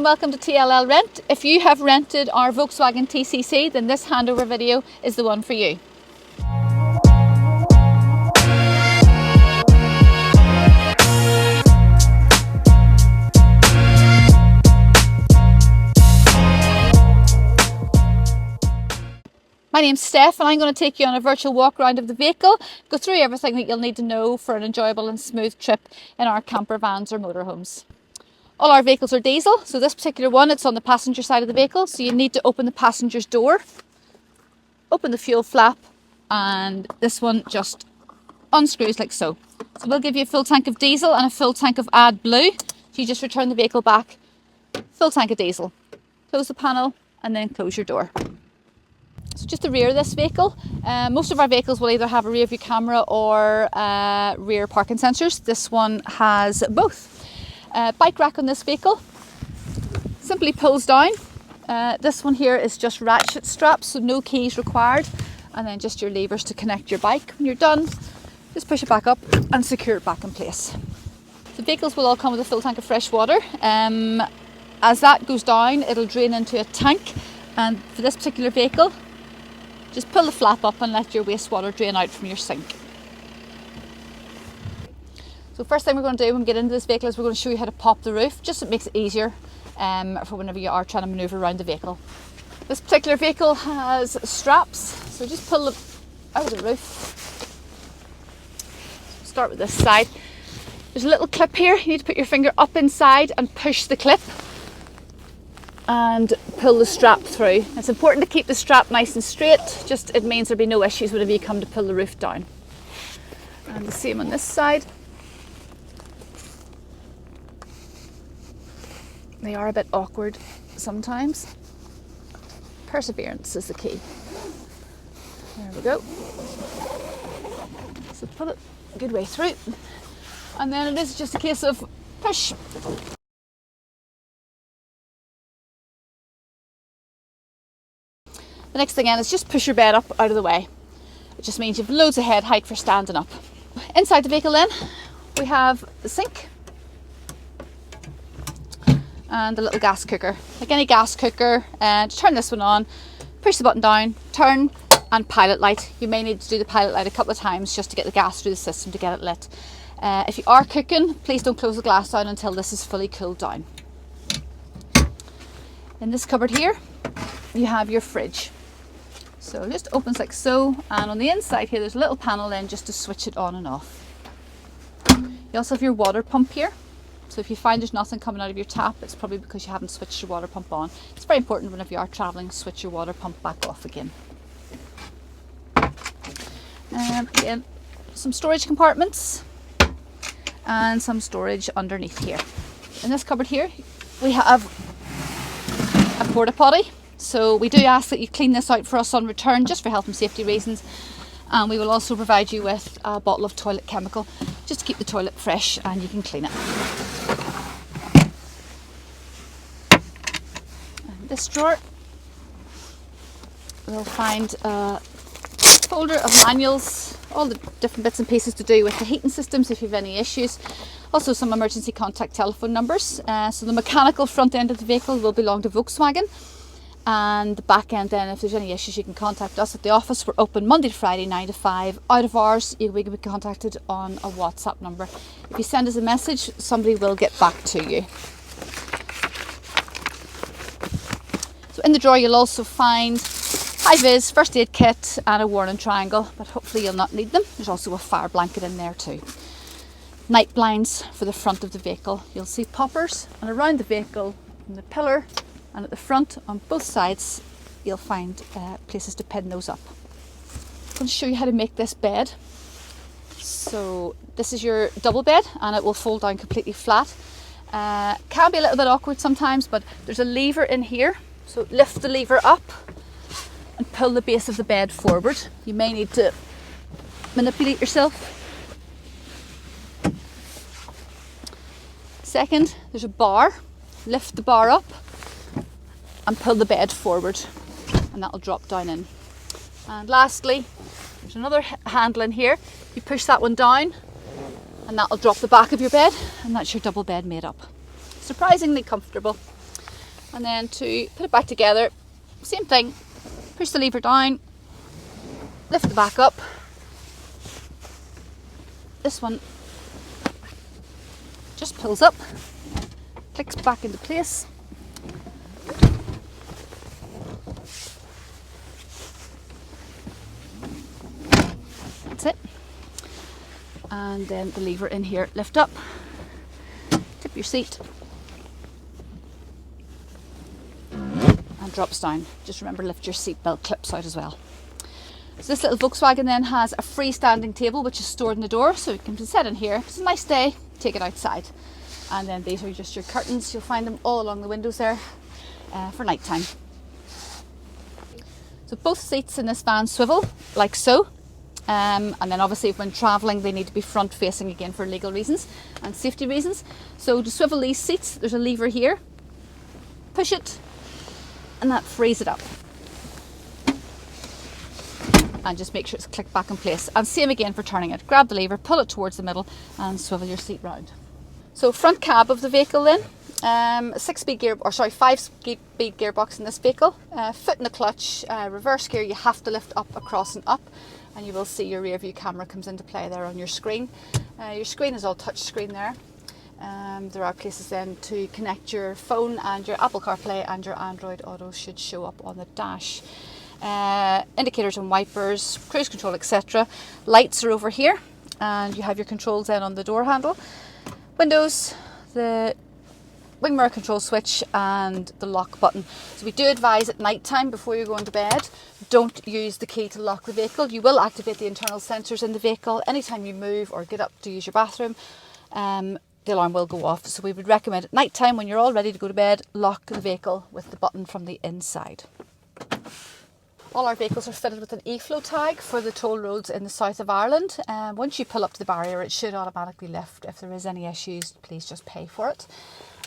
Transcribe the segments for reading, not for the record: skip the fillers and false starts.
and welcome to TLL Rent. If you have rented our Volkswagen TCC, then this handover video is the one for you. My name's Steph and I'm going to take you on a virtual walk around of the vehicle, go through everything that you'll need to know for an enjoyable and smooth trip in our camper vans or motorhomes. All our vehicles are diesel, so this particular one, it's on the passenger side of the vehicle, so you need to open the passenger's door, open the fuel flap, and this one just unscrews like so. So we'll give you a full tank of diesel and a full tank of AdBlue. So you just return the vehicle back, full tank of diesel. Close the panel and then close your door. So just the rear of this vehicle, most of our vehicles will either have a rear view camera or rear parking sensors. This one has both. Bike rack on this vehicle simply pulls down. This one here is just ratchet straps, so no keys required, and then just your levers to connect your bike. When you're done, just push it back up and secure it back in place. The vehicles will all come with a full tank of fresh water. As that goes down, it'll drain into a tank, and for this particular vehicle, just pull the flap up and let your wastewater drain out from your sink. So first thing we're going to do when we get into this vehicle is we're going to show you how to pop the roof, just so it makes it easier for whenever you are trying to manoeuvre around the vehicle. This particular vehicle has straps, so just pull them out of the roof. Start with this side. There's a little clip here. You need to put your finger up inside and push the clip and pull the strap through. It's important to keep the strap nice and straight, just it means there'll be no issues whenever you come to pull the roof down. And the same on this side. They are a bit awkward sometimes. Perseverance is the key. There we go. So put it a good way through. And then it is just a case of push. The next thing is just push your bed up out of the way. It just means you've loads of head height for standing up. Inside the vehicle then, we have the sink and the little gas cooker. Like any gas cooker, to turn this one on, push the button down, turn, and pilot light. You may need to do the pilot light a couple of times just to get the gas through the system to get it lit. If you are cooking, please don't close the glass down until this is fully cooled down. In this cupboard here, you have your fridge. So it just opens like so, and on the inside here there's a little panel then just to switch it on and off. You also have your water pump here. So if you find there's nothing coming out of your tap, it's probably because you haven't switched your water pump on. It's very important whenever you are travelling, switch your water pump back off again. Again, some storage compartments and some storage underneath here. In this cupboard here, we have a porta potty. So we do ask that you clean this out for us on return, just for health and safety reasons. And we will also provide you with a bottle of toilet chemical, just to keep the toilet fresh and you can clean it. And this drawer, we'll find a folder of manuals, all the different bits and pieces to do with the heating systems if you have any issues. Also some emergency contact telephone numbers. So the mechanical front end of the vehicle will belong to Volkswagen. And the back end then, if there's any issues, you can contact us at the office. We're open Monday to Friday 9 to 5. Out of hours, we can be contacted on a WhatsApp number. If you send us a message, somebody will get back to you. So in the drawer you'll also find high-vis first aid kit and a warning triangle, but hopefully you'll not need them. There's also a fire blanket in there too. Night blinds for the front of the vehicle. You'll see poppers, and around the vehicle from the pillar and at the front on both sides you'll find places to pin those up. I'm going to show you how to make this bed. So this is your double bed and it will fold down completely flat. Can be a little bit awkward sometimes, but there's a lever in here, so lift the lever up and pull the base of the bed forward. You may need to manipulate yourself. Second, there's a bar. Lift the bar up and pull the bed forward and that will drop down in. And lastly, there's another handle in here. You push that one down and that will drop the back of your bed, and that's your double bed made up. Surprisingly comfortable. And then to put it back together, same thing, push the lever down, lift the back up. This one just pulls up, clicks back into place. That's it. And then the lever in here, lift up, tip your seat, and drops down. Just remember, lift your seatbelt clips out as well. So this little Volkswagen then has a freestanding table which is stored in the door, so you can sit in here. If it's a nice day, take it outside. And then these are just your curtains. You'll find them all along the windows there for night time. So both seats in this van swivel like so. And then obviously when travelling they need to be front facing again for legal reasons and safety reasons. So to swivel these seats, there's a lever here. Push it and that frees it up. And just make sure it's clicked back in place. And same again for turning it. Grab the lever, pull it towards the middle and swivel your seat round. So front cab of the vehicle then, 5-speed gearbox in this vehicle, foot in the clutch, reverse gear you have to lift up, across and up, and you will see your rear view camera comes into play there on your screen. Your screen is all touch screen there. There are places then to connect your phone, and your Apple CarPlay and your Android Auto should show up on the dash. Indicators and wipers, cruise control, etc. Lights are over here, and you have your controls then on the door handle. Windows, the wing mirror control switch and the lock button. So we do advise at night time before you're going to bed, don't use the key to lock the vehicle. You will activate the internal sensors in the vehicle anytime you move or get up to use your bathroom. The alarm will go off. So we would recommend at night time when you're all ready to go to bed, lock the vehicle with the button from the inside. All our vehicles are fitted with an e-flow tag for the toll roads in the south of Ireland. Once you pull up to the barrier, it should automatically lift. If there is any issues, please just pay for it.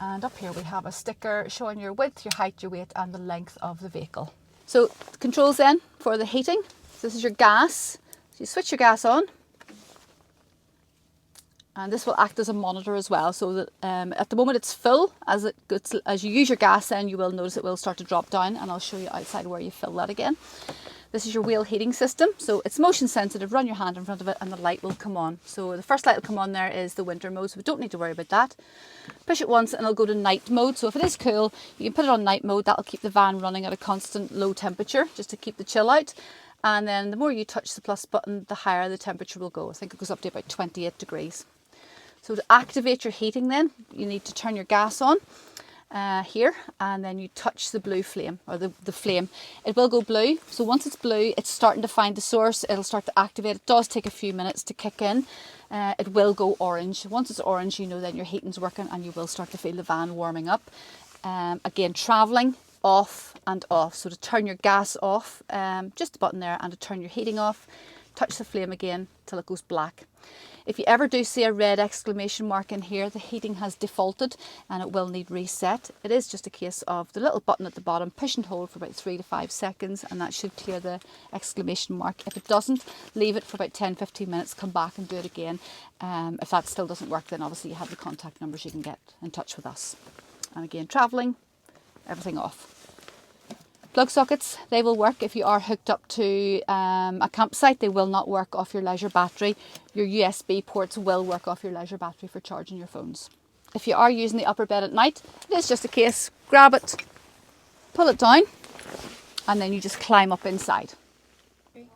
And up here we have a sticker showing your width, your height, your weight and the length of the vehicle. So the controls then for the heating. So this is your gas. So you switch your gas on. And this will act as a monitor as well, so that at the moment it's full. As you use your gas then you will notice it will start to drop down, and I'll show you outside where you fill that again. This is your wheel heating system, so it's motion sensitive. Run your hand in front of it and the light will come on. So the first light will come on there is the winter mode, so we don't need to worry about that. Push it once and it'll go to night mode, so if it is cool you can put it on night mode. That'll keep the van running at a constant low temperature just to keep the chill out. And then the more you touch the plus button, the higher the temperature will go. I think it goes up to about 28 degrees. So to activate your heating then, you need to turn your gas on here, and then you touch the blue flame, or the flame. It will go blue, so once it's blue, it's starting to find the source, it'll start to activate. It does take a few minutes to kick in. It will go orange. Once it's orange, you know then your heating's working and you will start to feel the van warming up. Again, travelling, off and off. So to turn your gas off, just the button there, and to turn your heating off, touch the flame again till it goes black. If you ever do see a red exclamation mark in here, the heating has defaulted and it will need reset. It is just a case of the little button at the bottom, push and hold for about 3 to 5 seconds, and that should clear the exclamation mark. If it doesn't, leave it for about 10-15 minutes, come back and do it again. If that still doesn't work, then obviously you have the contact numbers, you can get in touch with us. And again, travelling, everything off. Plug sockets, they will work if you are hooked up to a campsite. They will not work off your leisure battery. Your USB ports will work off your leisure battery for charging your phones. If you are using the upper bed at night, it is just a case, grab it, pull it down, and then you just climb up inside. I'm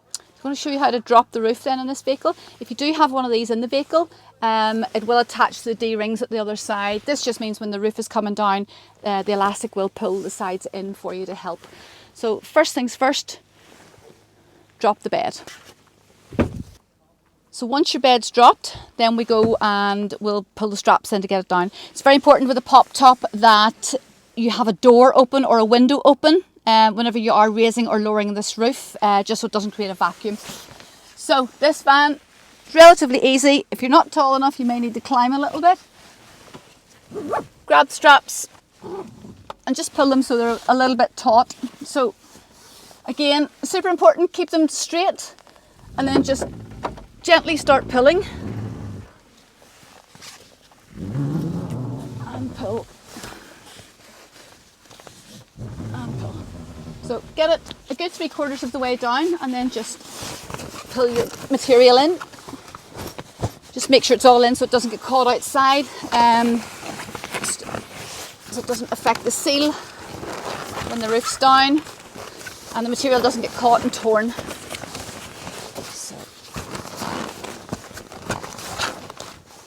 going to show you how to drop the roof then in this vehicle. If you do have one of these in the vehicle, it will attach to the D-rings at the other side. This just means when the roof is coming down, the elastic will pull the sides in for you to help. So first things first, drop the bed. So once your bed's dropped, then we go and we'll pull the straps in to get it down. It's very important with a pop top that you have a door open or a window open whenever you are raising or lowering this roof, just so it doesn't create a vacuum. So this van, relatively easy. If you're not tall enough, you may need to climb a little bit. Grab the straps and just pull them so they're a little bit taut. So again, super important, keep them straight and then just gently start pulling. And pull. So get it a good 3/4 of the way down and then just pull your material in. Just make sure it's all in so it doesn't get caught outside, so it doesn't affect the seal when the roof's down and the material doesn't get caught and torn. So,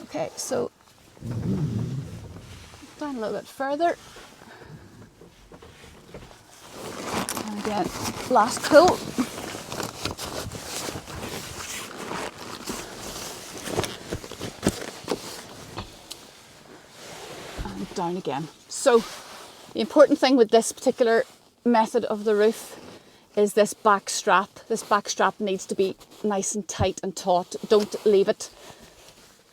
okay, so down a little bit further. And again, last pull. And down again. So the important thing with this particular method of the roof is this back strap. This back strap needs to be nice and tight and taut. Don't leave it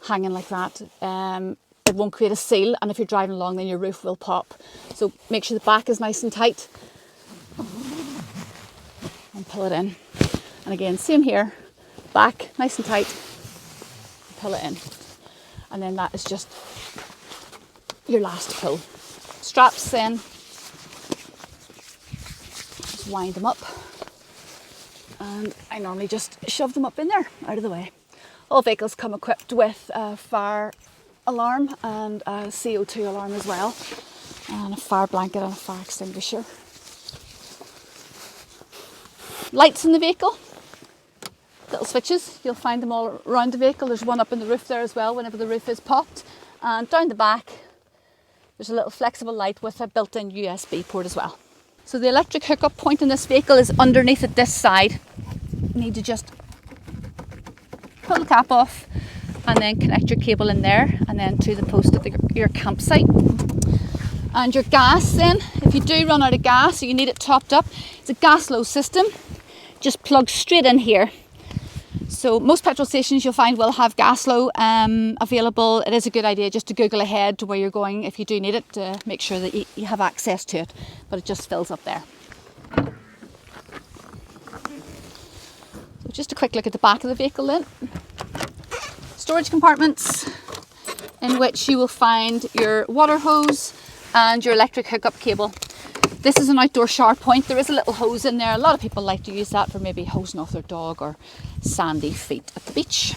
hanging like that. It won't create a seal, and if you're driving along then your roof will pop. So make sure the back is nice and tight and pull it in. And again, same here, back nice and tight, pull it in. And then that is just your last pull. Straps then, just wind them up, and I normally just shove them up in there, out of the way. All vehicles come equipped with a fire alarm and a CO2 alarm as well, and a fire blanket and a fire extinguisher. Lights in the vehicle, little switches, you'll find them all around the vehicle. There's one up in the roof there as well whenever the roof is popped, and down the back there's a little flexible light with a built-in USB port as well. So the electric hookup point in this vehicle is underneath at this side. You need to just pull the cap off and then connect your cable in there and then to the post at your campsite. And your gas then, if you do run out of gas or you need it topped up, it's a gas low system. Just plugs straight in here. So most petrol stations you'll find will have gas low available. It is a good idea just to Google ahead to where you're going if you do need it, to make sure that you have access to it, but it just fills up there. So just a quick look at the back of the vehicle then. Storage compartments in which you will find your water hose and your electric hookup cable. This is an outdoor shower point. There is a little hose in there. A lot of people like to use that for maybe hosing off their dog or sandy feet at the beach.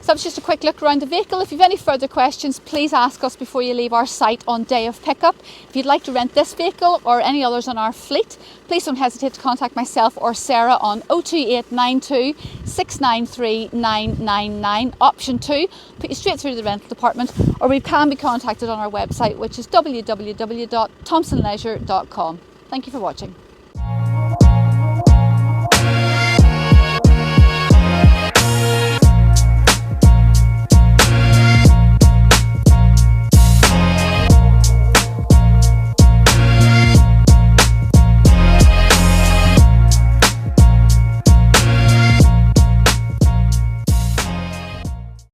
So that's just a quick look around the vehicle. If you have any further questions, please ask us before you leave our site on day of pickup. If you'd like to rent this vehicle or any others on our fleet, please don't hesitate to contact myself or Sarah on 02892 693 999, option 2, put you straight through to the rental department, or we can be contacted on our website, which is www.thompsonleisure.com. Thank you for watching.